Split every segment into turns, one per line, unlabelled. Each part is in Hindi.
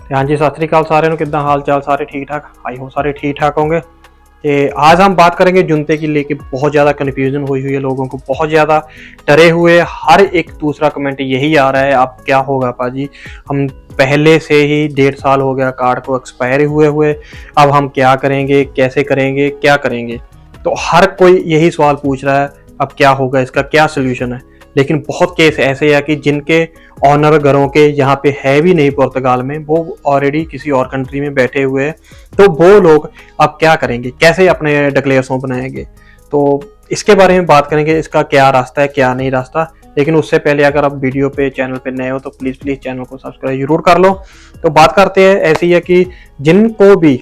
ਤੇ ਹਾਂਜੀ सत श्री अकाल सारे ਨੂੰ किदा हाल चाल सारे ठीक ठाक आई हो सारे ठीक ठाक होंगे। तो आज हम बात करेंगे जुनते की लेके बहुत ज़्यादा कन्फ्यूजन हुई है लोगों को, बहुत ज़्यादा डरे हुए। हर एक दूसरा कमेंट यही आ रहा है अब क्या होगा पाजी, हम पहले से ही 1.5 साल हो गया कार्ड को एक्सपायर हुए हुए, अब हम क्या करेंगे, कैसे करेंगे, क्या करेंगे। तो हर कोई यही सवाल पूछ रहा है अब क्या होगा, इसका क्या सोल्यूशन है। लेकिन बहुत केस ऐसे है कि जिनके ऑनर घरों के यहाँ पे है भी नहीं पुर्तगाल में, वो ऑलरेडी किसी और कंट्री में बैठे हुए हैं, तो वो लोग अब क्या करेंगे, कैसे अपने डिक्लेयर्सों बनाएंगे। तो इसके बारे में बात करेंगे, इसका क्या रास्ता है, क्या नहीं रास्ता। लेकिन उससे पहले अगर आप वीडियो पे चैनल पे नए हो तो प्लीज़ चैनल को सब्सक्राइब जरूर कर लो। तो बात करते हैं, ऐसी है कि जिनको भी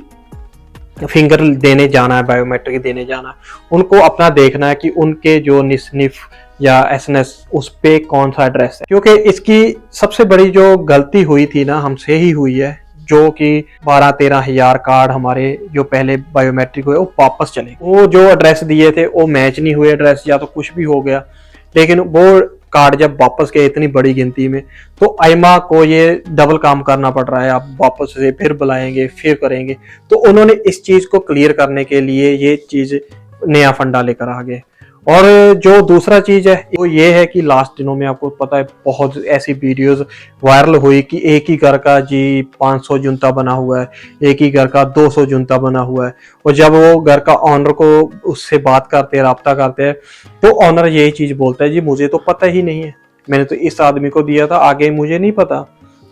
फिंगर देने जाना है, बायोमेट्रिक देने जाना है, उनको अपना देखना है कि उनके जो निस्निफ या एसएनएस उस पे कौन सा एड्रेस है। क्योंकि इसकी सबसे बड़ी जो गलती हुई थी ना, हमसे ही हुई है, जो कि 12-13 हजार कार्ड हमारे जो पहले बायोमेट्रिक हुए वो वापस चले। वो जो एड्रेस दिए थे वो मैच नहीं हुए एड्रेस, या तो कुछ भी हो गया। लेकिन वो कार्ड जब वापस गए इतनी बड़ी गिनती में, तो आईमा को ये डबल काम करना पड़ रहा है। आप वापस से फिर बुलाएंगे, फिर करेंगे। तो उन्होंने इस चीज को क्लियर करने के लिए ये चीज नया फंडा लेकर आ गए। और जो दूसरा चीज है वो ये है कि लास्ट दिनों में आपको पता है बहुत ऐसी वीडियोस वायरल हुई कि एक ही घर का जी 500 जुनता बना हुआ है, एक ही घर का 200 जुनता बना हुआ है। और जब वो घर का ऑनर को उससे बात करते हैं, राब्ता करते हैं, तो ऑनर यही चीज बोलता है, जी मुझे तो पता ही नहीं है, मैंने तो इस आदमी को दिया था, आगे मुझे नहीं पता।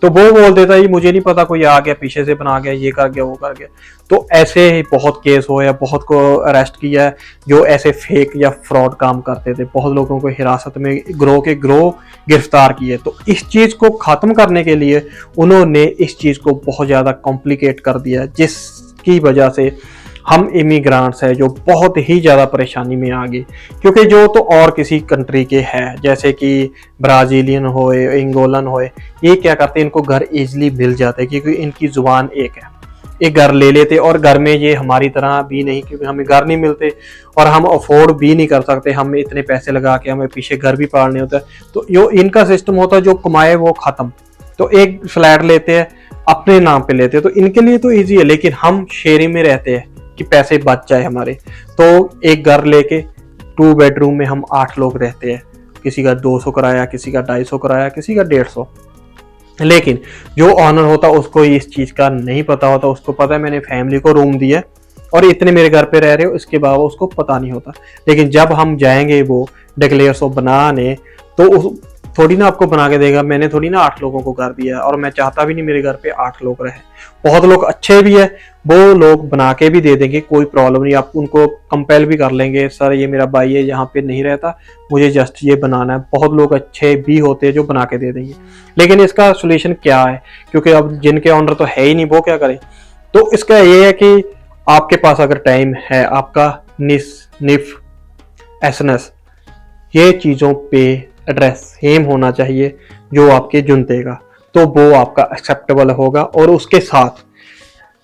तो वो बोल देता है मुझे नहीं पता, कोई आ गया पीछे से बना गया, ये कर गया, वो कर गया। तो ऐसे ही बहुत केस हो या बहुत को अरेस्ट किया है जो ऐसे फेक या फ्रॉड काम करते थे। बहुत लोगों को हिरासत में गिरोह गिरफ्तार किए। तो इस चीज को खत्म करने के लिए उन्होंने इस चीज को बहुत ज्यादा कॉम्प्लिकेट कर दिया, जिसकी वजह से हम इमिग्रांट्स हैं जो बहुत ही ज़्यादा परेशानी में आ गए। क्योंकि जो तो और किसी कंट्री के हैं, जैसे कि ब्राज़ीलियन होए, इंगोलन होए, ये क्या करते हैं, इनको घर इजीली मिल जाते हैं क्योंकि इनकी ज़ुबान एक है। एक घर ले लेते और घर में ये हमारी तरह भी नहीं, क्योंकि हमें घर नहीं मिलते और हम अफोर्ड भी नहीं कर सकते, हम इतने पैसे लगा के हमें पीछे घर भी पालने होता है। तो जो इनका सिस्टम होता है, जो कमाए वो ख़त्म। तो एक फ्लैट लेते हैं, अपने नाम पे लेते हैं, तो इनके लिए तो ईजी है। लेकिन हम शेयरिंग में रहते हैं कि पैसे बच जाए हमारे। तो एक घर लेके 2 बेडरूम में हम 8 लोग रहते हैं, किसी का 200 किराया, किसी का 250 किराया, किसी का 150। लेकिन जो ऑनर होता उसको इस चीज का नहीं पता होता। उसको पता है मैंने फैमिली को रूम दिया और इतने मेरे घर पे रह रहे हो, इसके बावजूद उसको पता नहीं होता। लेकिन जब हम जाएंगे वो डिक्लेयर्स बनाने, तो थोड़ी ना आपको बना के देगा, मैंने थोड़ी ना 8 लोगों को कर दिया, और मैं चाहता भी नहीं मेरे घर पे 8 लोग रहे। बहुत लोग अच्छे भी है, वो लोग बना के भी दे देंगे, कोई प्रॉब्लम नहीं। आप उनको कंपेल भी कर लेंगे, सर ये मेरा भाई है, यहाँ पे नहीं रहता, मुझे जस्ट ये बनाना है। बहुत लोग अच्छे भी होते हैं जो बना के दे देंगे। लेकिन इसका सोल्यूशन क्या है, क्योंकि अब जिनके ऑनर तो है ही नहीं, वो क्या करें। तो इसका ये है कि आपके पास अगर टाइम है, आपका निफ एसएनएस ये चीज़ों पे एड्रेस सेम होना चाहिए जो आपके जुनते का, तो वो आपका एक्सेप्टेबल होगा। और उसके साथ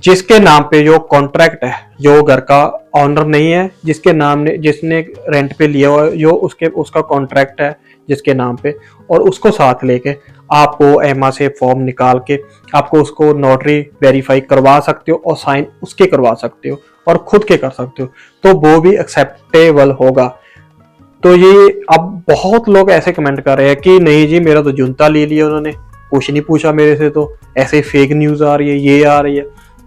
जिसके नाम पे जो कॉन्ट्रैक्ट है, जो घर का ऑनर नहीं है, जिसके नाम ने जिसने रेंट पे लिया हुआ, जो उसका कॉन्ट्रैक्ट है जिसके नाम पे, और उसको साथ लेके आपको एमा से फॉर्म निकाल के आपको उसको नोटरी वेरीफाई करवा सकते हो और साइन उसके करवा सकते हो और खुद के कर सकते हो, तो वो भी एक्सेप्टेबल होगा। तो ये अब बहुत लोग ऐसे कमेंट कर रहे हैं कि नहीं जी मेरा तो जुनता ले लिया उन्होंने, कुछ नहीं पूछा मेरे से, तो ऐसे फेक न्यूज़ आ रही है, ये आ रही है।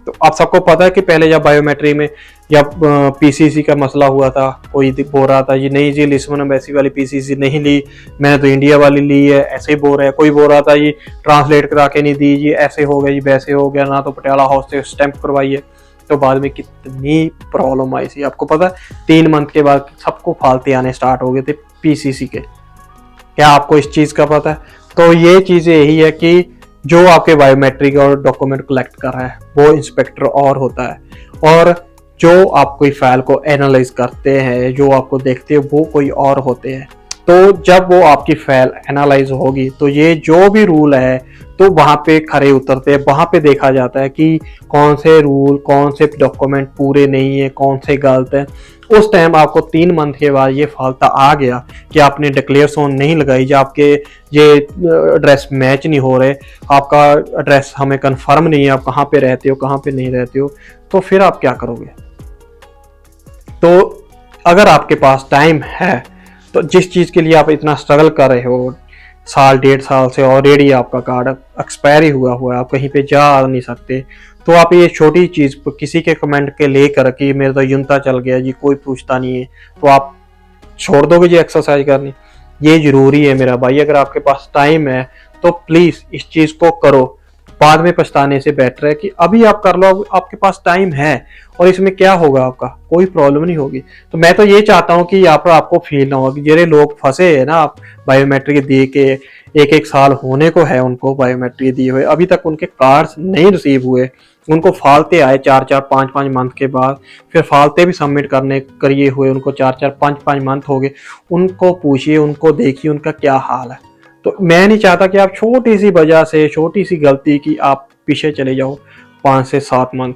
तो आप सबको पता है कि पहले जब बायोमेट्रिक में या पीसीसी का मसला हुआ था, कोई बोल रहा था ये नहीं जी लिस्बन एम्बेसी वाली पीसीसी नहीं ली, मैंने तो इंडिया वाली ली है, ऐसे बोल रहे हैं। कोई बोल रहा था ये ट्रांसलेट करा के नहीं दी, ये ऐसे हो गया, ये वैसे हो गया, ना तो पटियाला हाउस से स्टैंप करवाई है। तो बाद में कितनी प्रॉब्लम आई थी आपको पता है। 3 मंथ के बाद सबको फालते आने स्टार्ट हो गए थे पीसीसी के। क्या आपको इस चीज का पता है? तो ये चीज यही है कि जो आपके बायोमेट्रिक और डॉक्यूमेंट कलेक्ट कर रहा है वो इंस्पेक्टर और होता है, और जो आप कोई फाइल को एनालाइज करते हैं, जो आपको देखते हैं, वो कोई और होते हैं। तो जब वो आपकी फाइल एनालाइज होगी तो ये जो भी रूल है तो वहाँ पे खरे उतरते हैं, वहाँ पे देखा जाता है कि कौन से रूल, कौन से डॉक्यूमेंट पूरे नहीं है, कौन से गलत है। उस टाइम आपको 3 मंथ के बाद ये फालता आ गया कि आपने डिक्लेरेशन नहीं लगाई, या आपके ये एड्रेस मैच नहीं हो रहे, आपका एड्रेस हमें कंफर्म नहीं है, आप कहाँ पे रहते हो कहाँ पे नहीं रहते हो, तो फिर आप क्या करोगे? तो अगर आपके पास टाइम है तो जिस चीज़ के लिए आप इतना स्ट्रगल कर रहे हो, साल 1.5 साल से ऑलरेडी आपका कार्ड एक्सपायरी हुआ हुआ है, आप कहीं पे जा नहीं सकते, तो आप ये छोटी चीज़ किसी के कमेंट के लेकर कि मेरा तो युनता चल गया जी, कोई पूछता नहीं है, तो आप छोड़ दोगे जी एक्सरसाइज करनी? ये जरूरी है मेरा भाई। अगर आपके पास टाइम है तो प्लीज इस चीज को करो, बाद में पछताने से बेटर है कि अभी आप कर लो, आपके पास टाइम है, और इसमें क्या होगा, आपका कोई प्रॉब्लम नहीं होगी। तो मैं तो ये चाहता हूँ कि यहाँ पर आपको फील ना हो कि जेरे लोग फंसे है ना, आप बायोमेट्रिक दिए के 1-1 साल होने को है उनको बायोमेट्रिक दिए हुए, अभी तक उनके कार्ड्स नहीं रिसीव हुए, उनको फालते आए 4-4 5-5 मंथ के बाद, फिर फालते भी सबमिट करने करिए हुए उनको 4-4 5-5 मंथ हो गए। उनको पूछिए, उनको देखिए उनका क्या हाल है। तो मैं नहीं चाहता कि आप छोटी सी वजह से, छोटी सी गलती की आप पीछे चले जाओ 5 से 7 मंथ।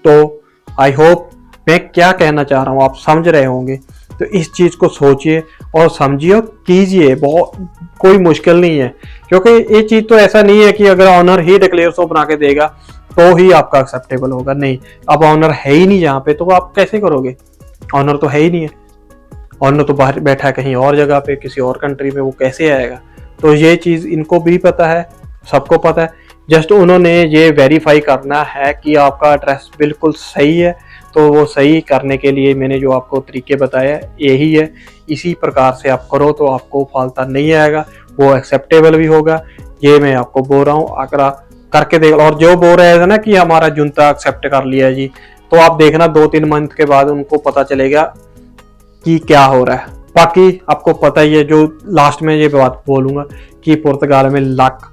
तो आई होप मैं क्या कहना चाह रहा हूँ आप समझ रहे होंगे। तो इस चीज को सोचिए और समझिए, कीजिए, बहुत कोई मुश्किल नहीं है, क्योंकि ये चीज तो ऐसा नहीं है कि अगर ऑनर ही डिक्लेरेशन बना के देगा तो ही आपका एक्सेप्टेबल होगा, नहीं। अब ऑनर है ही नहीं यहाँ पे, तो आप कैसे करोगे? ऑनर तो है ही नहीं है, ऑनर तो बाहर बैठा है कहीं और जगह पे, किसी और कंट्री में, वो कैसे आएगा? तो ये चीज इनको भी पता है, सबको पता है, जस्ट उन्होंने ये वेरीफाई करना है कि आपका एड्रेस बिल्कुल सही है। तो वो सही करने के लिए मैंने जो आपको तरीके बताया यही है, इसी प्रकार से आप करो तो आपको फालता नहीं आएगा, वो एक्सेप्टेबल भी होगा। ये मैं आपको बोल रहा हूँ, अगर आप करके देख। और जो बोल रहे थे ना कि हमारा जुनता एक्सेप्ट कर लिया जी, तो आप देखना 2-3 मंथ के बाद उनको पता चलेगा कि क्या हो रहा है। बाकी आपको पता ही है, जो लास्ट में ये बात बोलूंगा कि पुर्तगाल में लक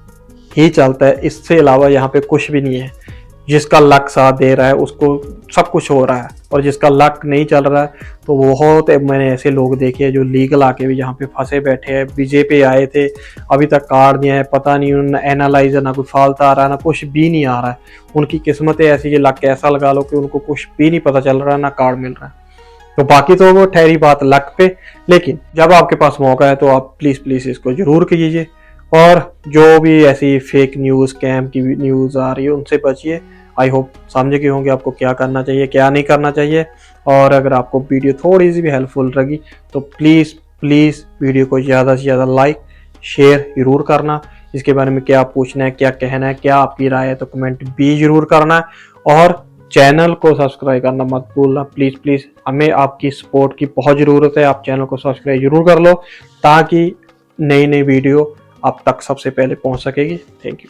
ही चलता है, इससे अलावा यहाँ पे कुछ भी नहीं है। जिसका लक साथ दे रहा है उसको सब कुछ हो रहा है, और जिसका लक नहीं चल रहा है तो बहुत मैंने ऐसे लोग देखे हैं जो लीगल आके भी यहाँ पे फंसे बैठे हैं। वीजे पे आए थे, अभी तक कार्ड नहीं है, पता नहीं उन्होंने एनालाइजर, ना कोई फालता आ रहा है, ना कुछ भी नहीं आ रहा है। उनकी किस्मत ऐसी, लक ऐसा लगा लो कि उनको कुछ भी नहीं पता चल रहा है, ना कार्ड मिल रहा है। तो बाकी तो वो ठहरी बात लक पे, लेकिन जब आपके पास मौका है तो आप प्लीज इसको जरूर कीजिए। और जो भी ऐसी फेक न्यूज़, स्कैम की न्यूज़ आ रही है उनसे बचिए। आई होप समझ गए होंगे आपको क्या करना चाहिए, क्या नहीं करना चाहिए। और अगर आपको वीडियो थोड़ी सी भी हेल्पफुल लगी तो प्लीज़ वीडियो को ज़्यादा से ज़्यादा लाइक शेयर जरूर करना। इसके बारे में क्या पूछना है, क्या कहना है, क्या आपकी राय है, तो कमेंट भी जरूर करना। और चैनल को सब्सक्राइब करना मत भूलना, प्लीज़ हमें आपकी सपोर्ट की बहुत ज़रूरत है। आप चैनल को सब्सक्राइब जरूर कर लो ताकि नई वीडियो आप तक सबसे पहले पहुंच सकेगी। Thank you.